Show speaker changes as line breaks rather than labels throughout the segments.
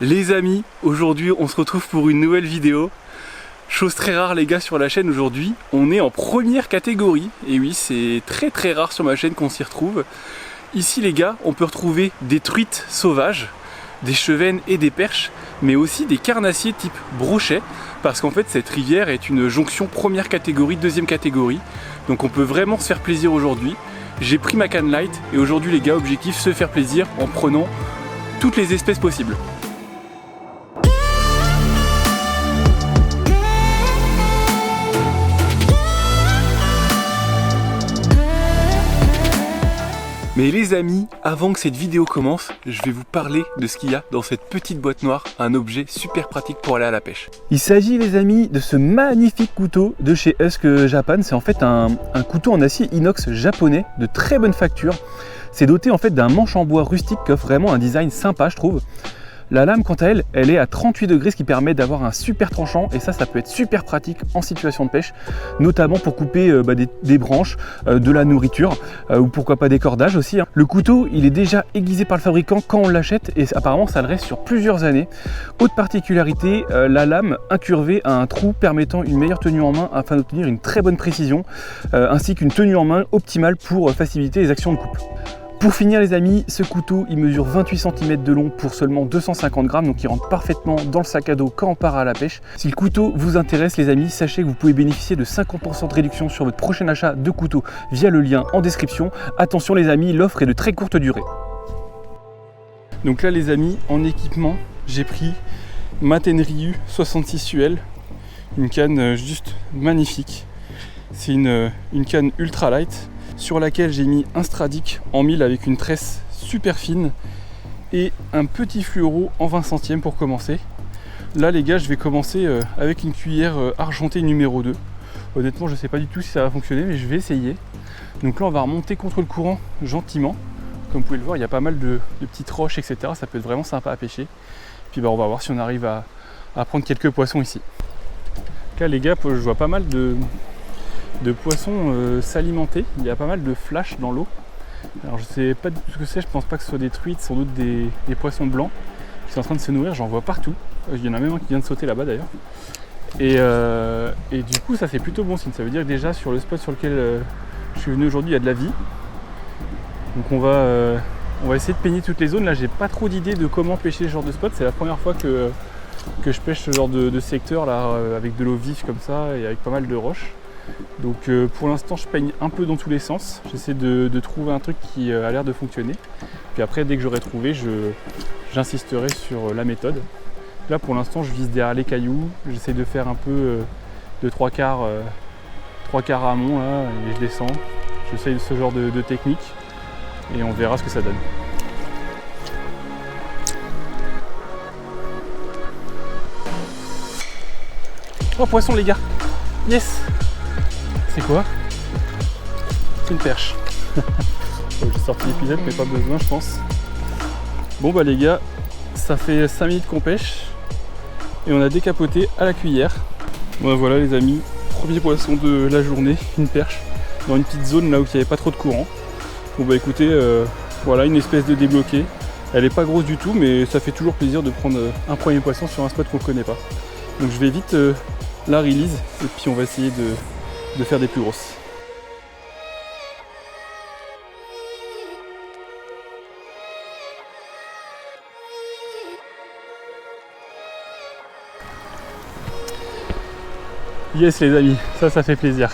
Les amis, aujourd'hui on se retrouve pour une nouvelle vidéo. Chose très rare les gars sur la chaîne aujourd'hui, on est en première catégorie. Et oui, c'est très rare sur ma chaîne qu'on s'y retrouve. Ici les gars, on peut retrouver des truites sauvages, des chevennes et des perches, mais aussi des carnassiers type brochet, parce qu'en fait cette rivière est une jonction première catégorie, deuxième catégorie. Donc on peut vraiment se faire plaisir aujourd'hui. J'ai pris ma canne light et aujourd'hui les gars, objectif se faire plaisir en prenant toutes les espèces possibles. Mais les amis, avant que cette vidéo commence, je vais vous parler de ce qu'il y a dans cette petite boîte noire, un objet super pratique pour aller à la pêche. Il s'agit les amis de ce magnifique couteau de chez Husk Japan. C'est en fait un couteau en acier inox japonais de très bonne facture. C'est doté en fait d'un manche en bois rustique qui offre vraiment un design sympa je trouve. La lame quant à elle, elle est à 38 degrés, ce qui permet d'avoir un super tranchant et ça peut être super pratique en situation de pêche, notamment pour couper des branches, de la nourriture ou pourquoi pas des cordages aussi. Le couteau, il est déjà aiguisé par le fabricant quand on l'achète et apparemment ça le reste sur plusieurs années. Autre particularité, la lame incurvée a un trou permettant une meilleure tenue en main afin d'obtenir une très bonne précision, ainsi qu'une tenue en main optimale pour faciliter les actions de coupe. Pour finir les amis, ce couteau il mesure 28 cm de long pour seulement 250 grammes, donc il rentre parfaitement dans le sac à dos quand on part à la pêche. Si le couteau vous intéresse les amis, sachez que vous pouvez bénéficier de 50% de réduction sur votre prochain achat de couteau via le lien en description. Attention les amis, l'offre est de très courte durée. Donc là les amis, en équipement, j'ai pris ma Tenryu 66 UL, une canne juste magnifique. C'est une canne ultra light, sur laquelle j'ai mis un Stradic en 1000 avec une tresse super fine et un petit fluoro en 20 centièmes pour commencer. Là les gars, je vais commencer avec une cuillère argentée numéro 2. Honnêtement je sais pas du tout si ça va fonctionner mais je vais essayer. Donc là on va remonter contre le courant gentiment. Comme vous pouvez le voir, il y a pas mal de petites roches etc. Ça peut être vraiment sympa à pêcher. Puis on va voir si on arrive à prendre quelques poissons ici. Là les gars, je vois pas mal de poissons s'alimenter, il y a pas mal de flash dans l'eau. Alors je sais pas du tout ce que c'est, je pense pas que ce soit des truites, sans doute des poissons blancs qui sont en train de se nourrir, j'en vois partout. Il y en a même un qui vient de sauter là-bas d'ailleurs. Et du coup ça c'est plutôt bon signe, ça veut dire que déjà sur le spot sur lequel je suis venu aujourd'hui il y a de la vie. Donc on va essayer de peigner toutes les zones. Là j'ai pas trop d'idées de comment pêcher ce genre de spot, c'est la première fois que je pêche ce genre de secteur là avec de l'eau vive comme ça et avec pas mal de roches. Donc pour l'instant je peigne un peu dans tous les sens, j'essaie de trouver un truc qui a l'air de fonctionner. Puis après dès que j'aurai trouvé, j'insisterai sur la méthode. Là pour l'instant je vise derrière les cailloux, j'essaie de faire un peu de trois quarts amont là, et je descends. J'essaie ce genre de technique et on verra ce que ça donne. Oh poisson les gars, yes! C'est quoi? C'est une perche. J'ai sorti l'épisode mais pas besoin je pense. Bon bah les gars, ça fait 5 minutes qu'on pêche et on a décapoté à la cuillère. Bon, voilà les amis, premier poisson de la journée, une perche dans une petite zone là où il n'y avait pas trop de courant. Bon bah écoutez, voilà une espèce de débloqué. Elle est pas grosse du tout mais ça fait toujours plaisir de prendre un premier poisson sur un spot qu'on connaît pas. Donc je vais vite la release et puis on va essayer de faire des plus grosses. Yes les amis, ça fait plaisir.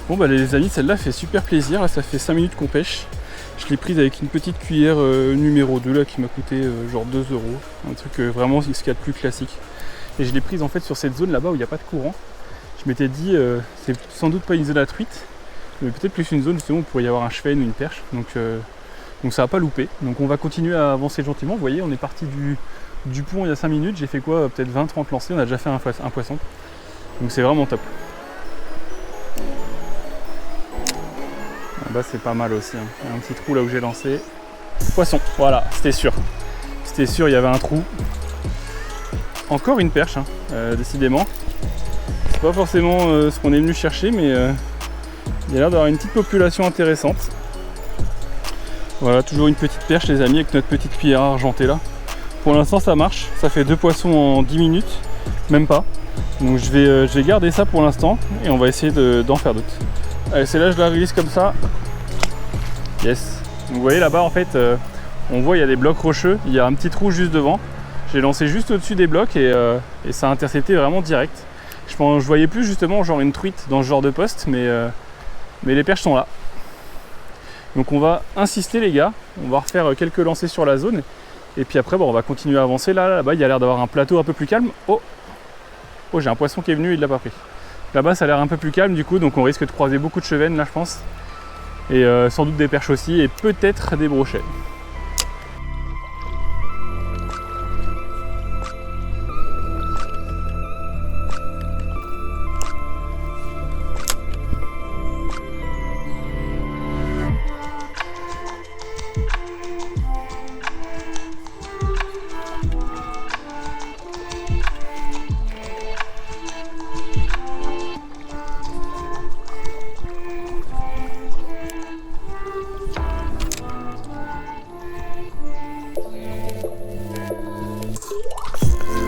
Bon bah les amis, celle-là fait super plaisir, là ça fait 5 minutes qu'on pêche. Je l'ai prise avec une petite cuillère numéro 2 là qui m'a coûté genre 2 €. Un truc vraiment ce qu'il y a de plus classique. Et je l'ai prise en fait sur cette zone là-bas où il n'y a pas de courant. Je m'étais dit c'est sans doute pas une zone à truite, mais peut-être plus une zone justement où il pourrait y avoir un cheven ou une perche. Donc ça va pas louper. Donc on va continuer à avancer gentiment. Vous voyez, on est parti du pont il y a 5 minutes. J'ai fait quoi, peut-être 20-30 lancers, on a déjà fait un poisson. Donc c'est vraiment top. Là c'est pas mal aussi, hein. Il y a un petit trou là où j'ai lancé. Poisson, voilà, c'était sûr. C'était sûr, il y avait un trou. Encore une perche, hein, décidément. C'est pas forcément ce qu'on est venu chercher, mais il y a l'air d'avoir une petite population intéressante. Voilà, toujours une petite perche les amis, avec notre petite cuillère argentée là. Pour l'instant ça marche, ça fait 2 poissons en 10 minutes, même pas. Donc je vais garder ça pour l'instant et on va essayer d'en faire d'autres. Allez, c'est là, je la release comme ça. Yes. Donc, vous voyez là-bas en fait, on voit il y a des blocs rocheux, il y a un petit trou juste devant. J'ai lancé juste au-dessus des blocs et ça a intercepté vraiment direct. Je voyais plus justement genre une truite dans ce genre de poste, mais les perches sont là. Donc on va insister les gars, on va refaire quelques lancers sur la zone. Et puis après bon, on va continuer à avancer. Là-bas il y a l'air d'avoir un plateau un peu plus calme. Oh, j'ai un poisson qui est venu, il l'a pas pris. Là-bas ça a l'air un peu plus calme du coup, donc on risque de croiser beaucoup de chevennes là je pense. Et sans doute des perches aussi et peut-être des brochets.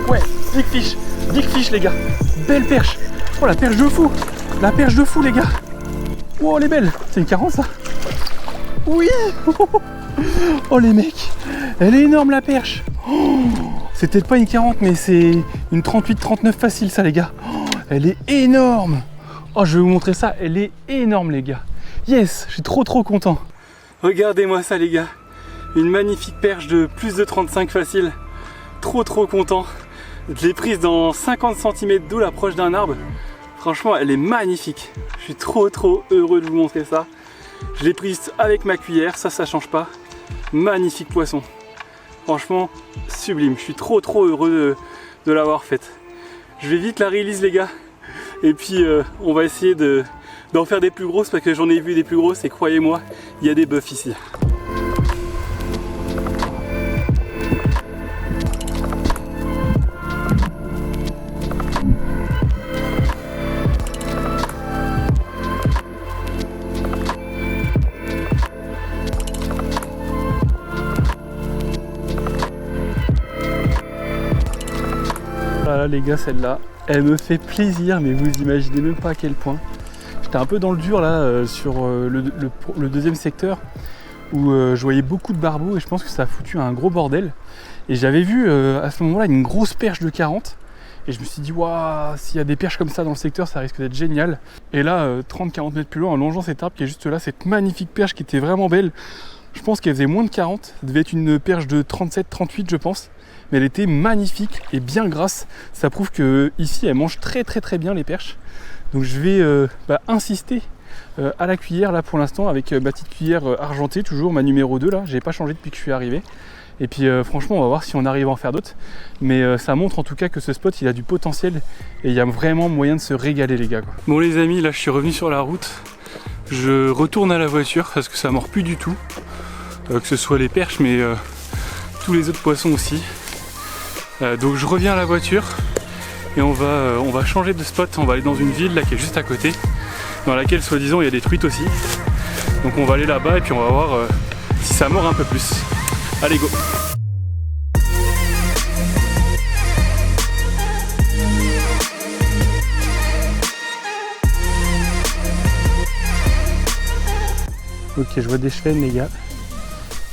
Ouais, big fish les gars, belle perche. Oh la perche de fou, les gars. Oh elle est belle, c'est une 40 ça. Oui. Oh les mecs, elle est énorme la perche. Oh, c'est peut-être pas une 40 mais c'est une 38-39 facile ça les gars. Oh, elle est énorme. Oh je vais vous montrer ça, elle est énorme les gars. Yes, je suis trop content. Regardez-moi ça les gars, une magnifique perche de plus de 35 facile. Trop content. Je l'ai prise dans 50 cm d'eau, la proche d'un arbre. Franchement, elle est magnifique. Je suis trop heureux de vous montrer ça. Je l'ai prise avec ma cuillère, ça change pas. Magnifique poisson. Franchement, sublime. Je suis trop heureux de l'avoir faite. Je vais vite la release les gars. Et puis, on va essayer d'en faire des plus grosses parce que j'en ai vu des plus grosses et croyez-moi, il y a des bœufs ici. Voilà les gars, celle-là, elle me fait plaisir, mais vous imaginez même pas à quel point. J'étais un peu dans le dur là sur le deuxième secteur où je voyais beaucoup de barbeaux et je pense que ça a foutu un gros bordel. Et j'avais vu à ce moment-là une grosse perche de 40 et je me suis dit waouh, s'il y a des perches comme ça dans le secteur, ça risque d'être génial. Et là, 30-40 mètres plus loin, en longeant cet arbre qui est juste là, cette magnifique perche qui était vraiment belle. Je pense qu'elle faisait moins de 40, ça devait être une perche de 37-38 je pense. Mais elle était magnifique et bien grasse. Ça prouve que ici elle mange très bien les perches. Donc je vais insister à la cuillère là pour l'instant avec ma petite cuillère argentée, toujours ma numéro 2 là. J'ai pas changé depuis que je suis arrivé. Et puis franchement on va voir si on arrive à en faire d'autres. Mais ça montre en tout cas que ce spot il a du potentiel et il y a vraiment moyen de se régaler les gars quoi. Bon les amis, là je suis revenu sur la route. Je retourne à la voiture parce que ça mord plus du tout. Que ce soit les perches mais tous les autres poissons aussi. Donc je reviens à la voiture et on va changer de spot, on va aller dans une ville là qui est juste à côté, dans laquelle soi-disant il y a des truites aussi. Donc on va aller là-bas et puis on va voir si ça mord un peu plus. Allez go! Ok, je vois des chevennes les gars.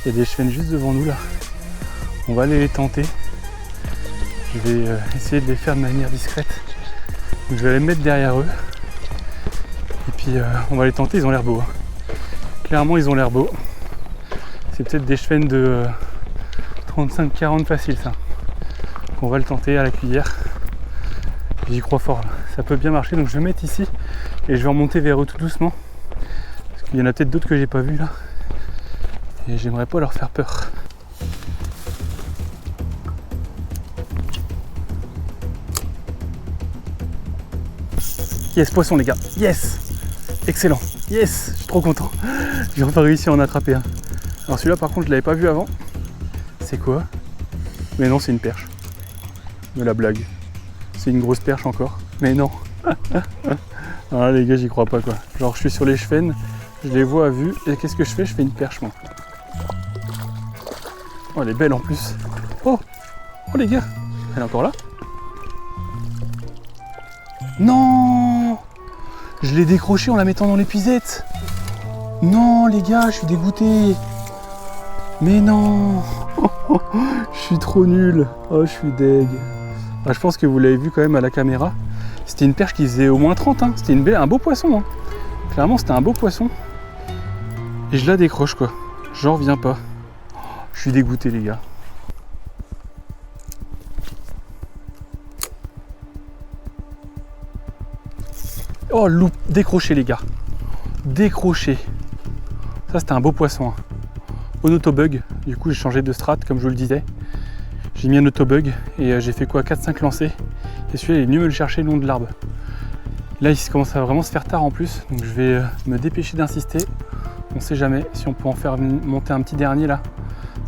Il y a des chevennes juste devant nous là. On va aller les tenter. Je vais essayer de les faire de manière discrète. Donc je vais les mettre derrière eux. Et puis on va les tenter, ils ont l'air beaux. Hein. Clairement ils ont l'air beaux. C'est peut-être des chevennes de 35-40 facile ça. Donc on va le tenter à la cuillère. J'y crois fort, ça peut bien marcher. Donc je vais mettre ici et je vais remonter vers eux tout doucement. Parce qu'il y en a peut-être d'autres que j'ai pas vus là. Et j'aimerais pas leur faire peur. Yes, poisson les gars, yes, excellent, yes, je suis trop content. J'ai enfin réussi à en attraper un. Alors celui-là par contre je l'avais pas vu avant. C'est quoi? Mais non, c'est une perche. De la blague. C'est une grosse perche encore. Mais non, Alors là, les gars, j'y crois pas quoi. Genre, je suis sur les chevennes, je les vois à vue, et qu'est-ce que je fais? Je fais une perche, moi. Oh, elle est belle en plus. Oh, oh les gars, elle est encore là? Non, je l'ai décrochée en la mettant dans l'épuisette. Non, les gars, je suis dégoûté. Mais non. Je suis trop nul. Oh, je suis deg. Ah, je pense que vous l'avez vu quand même à la caméra. C'était une perche qui faisait au moins 30. Hein. C'était un beau poisson. Hein. Clairement, c'était un beau poisson. Et je la décroche, quoi. J'en reviens pas. Je suis dégoûté, les gars. Oh, loup, décroché, les gars. Décroché. Ça, c'était un beau poisson. Hein. Au autobug. Du coup, j'ai changé de strat, comme je vous le disais. J'ai mis un autobug et j'ai fait quoi, 4-5 lancers. Et celui-là, il est venu me le chercher le long de l'arbre. Là, il commence à vraiment se faire tard en plus. Donc, je vais me dépêcher d'insister. On sait jamais si on peut en faire monter un petit dernier là.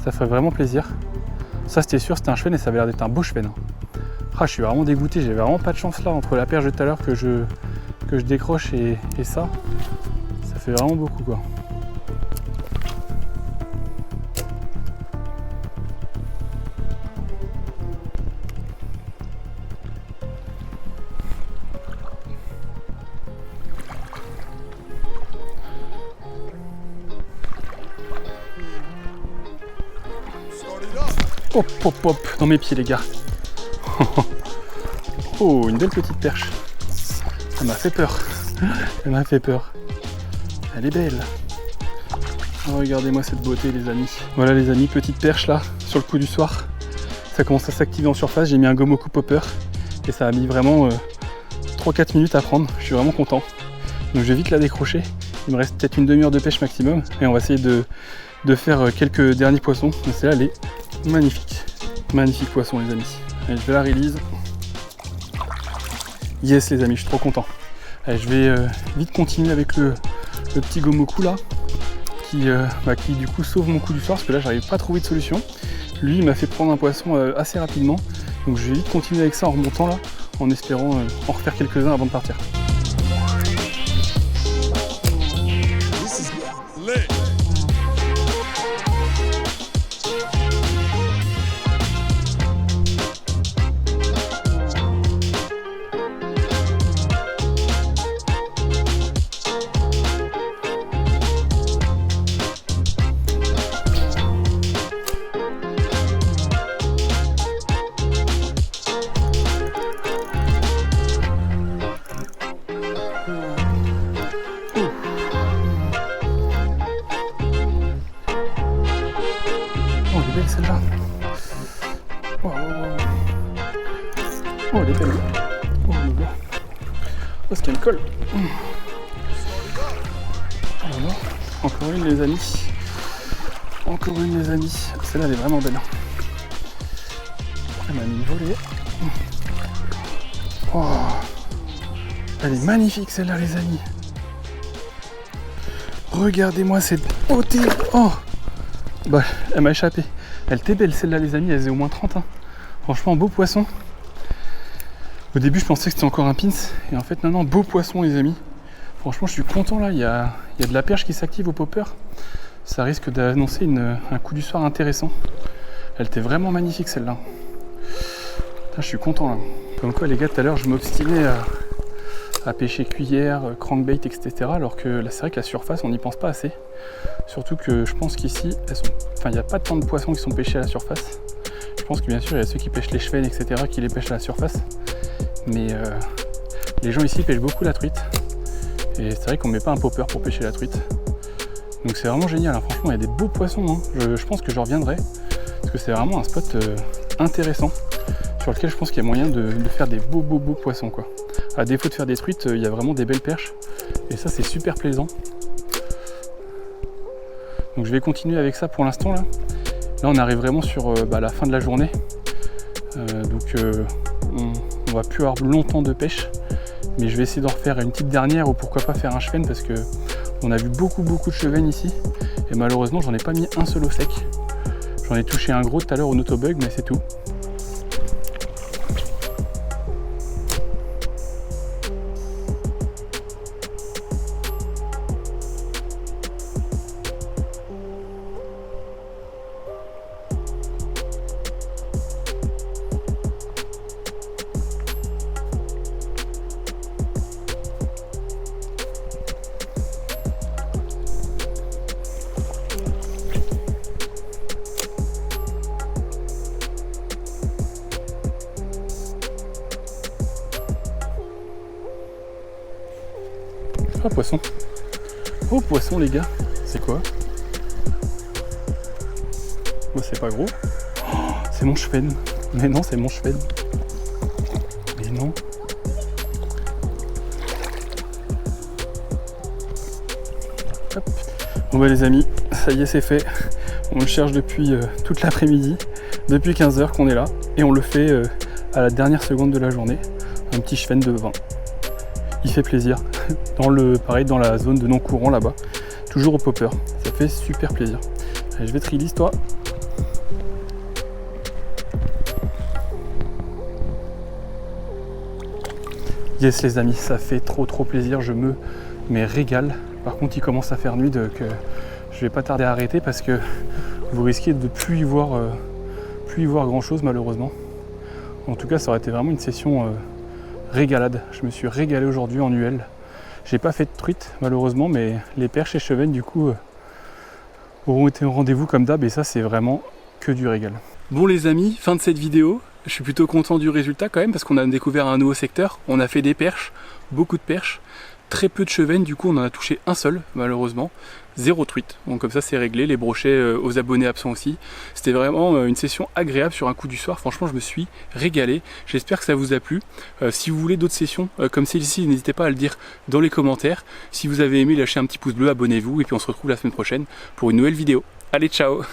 Ça ferait vraiment plaisir. Ça, c'était sûr, c'était un chevenne et ça avait l'air d'être un beau chevenne. Ah, je suis vraiment dégoûté. J'ai vraiment pas de chance là entre la perche de tout à l'heure que je décroche et ça. Ça fait vraiment beaucoup quoi. Hop, hop, hop, dans mes pieds les gars. Oh, une belle petite perche. Elle m'a fait peur. Elle m'a fait peur. Elle est belle. Oh, regardez-moi cette beauté les amis. Voilà les amis, petite perche là, sur le coup du soir. Ça commence à s'activer en surface. J'ai mis un Gomoku Popper et ça a mis vraiment 3-4 minutes à prendre. Je suis vraiment content. Donc je vais vite la décrocher. Il me reste peut-être une demi-heure de pêche maximum et on va essayer de faire quelques derniers poissons. Mais celle-là, elle est magnifique. Magnifique poisson les amis. Allez, je vais la release. Yes les amis, je suis trop content. Allez, je vais vite continuer avec le petit Gomoku là. Qui du coup sauve mon coup du soir parce que là j'arrive pas à trouver de solution. Lui il m'a fait prendre un poisson assez rapidement. Donc je vais vite continuer avec ça en remontant là. En espérant en refaire quelques-uns avant de partir. Celle-là. Oh, elle est belle. Oh, est-ce qu'elle colle? Voilà. Encore une les amis. Encore une les amis. Celle-là elle est vraiment belle. Elle m'a mis une volée. Oh. Elle est magnifique celle-là les amis. Regardez-moi cette beauté. Oh. Bah, elle m'a échappé. Elle était belle celle-là les amis, elle faisait au moins 30 ans. Franchement beau poisson. Au début je pensais que c'était encore un pins. Et en fait non, beau poisson les amis. Franchement je suis content là, il y a de la perche qui s'active au popper. Ça risque d'annoncer un coup du soir intéressant. Elle était vraiment magnifique celle-là. Je suis content là. Comme quoi les gars tout à l'heure je m'obstinais à pêcher cuillère, crankbait, etc. Alors que là c'est vrai que la surface on n'y pense pas assez. Surtout que je pense qu'ici, il n'y a pas tant de poissons qui sont pêchés à la surface. Je pense que bien sûr il y a ceux qui pêchent les chevennes, etc. qui les pêchent à la surface. Mais les gens ici pêchent beaucoup la truite. Et c'est vrai qu'on ne met pas un popper pour pêcher la truite. Donc c'est vraiment génial, hein. Franchement il y a des beaux poissons. Hein. Je pense que je reviendrai. Parce que c'est vraiment un spot intéressant. Sur lequel je pense qu'il y a moyen de faire des beaux poissons quoi. À défaut de faire des truites, il y a vraiment des belles perches. Et ça c'est super plaisant. Donc je vais continuer avec ça pour l'instant là. Là on arrive vraiment sur la fin de la journée. On va plus avoir longtemps de pêche. Mais je vais essayer d'en refaire une petite dernière ou pourquoi pas faire un chevenne parce que on a vu beaucoup de chevennes ici. Et malheureusement j'en ai pas mis un seul au sec. J'en ai touché un gros tout à l'heure au autobug mais c'est tout. Ah, poisson. Oh, poisson, les gars. C'est quoi? Oh, c'est pas gros. Oh, c'est mon chevenne. Mais non, c'est mon chevenne. Mais non. Hop. Bon bah les amis, ça y est, c'est fait. On le cherche depuis toute l'après-midi, depuis 15 h qu'on est là, et on le fait à la dernière seconde de la journée. Un petit chevenne de 20. Il fait plaisir. Pareil, dans la zone de non-courant là-bas. Toujours au popper. Ça fait super plaisir. Allez, je vais te release toi. Yes les amis, ça fait trop plaisir. Je me régale. Par contre, il commence à faire nuit, donc je vais pas tarder à arrêter parce que vous risquez de plus y voir grand chose malheureusement. En tout cas, ça aurait été vraiment une session régalade. Je me suis régalé aujourd'hui en UL. J'ai pas fait de truite malheureusement, mais les perches et chevennes du coup auront été au rendez-vous comme d'hab, et ça c'est vraiment que du régal. Bon les amis, fin de cette vidéo. Je suis plutôt content du résultat quand même parce qu'on a découvert un nouveau secteur. On a fait des perches, beaucoup de perches, très peu de chevennes, du coup on en a touché un seul malheureusement. 0 truite, donc comme ça c'est réglé, les brochets aux abonnés absents aussi. C'était vraiment une session agréable sur un coup du soir, franchement je me suis régalé. J'espère que ça vous a plu. Si vous voulez d'autres sessions comme celle-ci, n'hésitez pas à le dire dans les commentaires. Si vous avez aimé, lâchez un petit pouce bleu, abonnez-vous, et puis on se retrouve la semaine prochaine pour une nouvelle vidéo. Allez, ciao!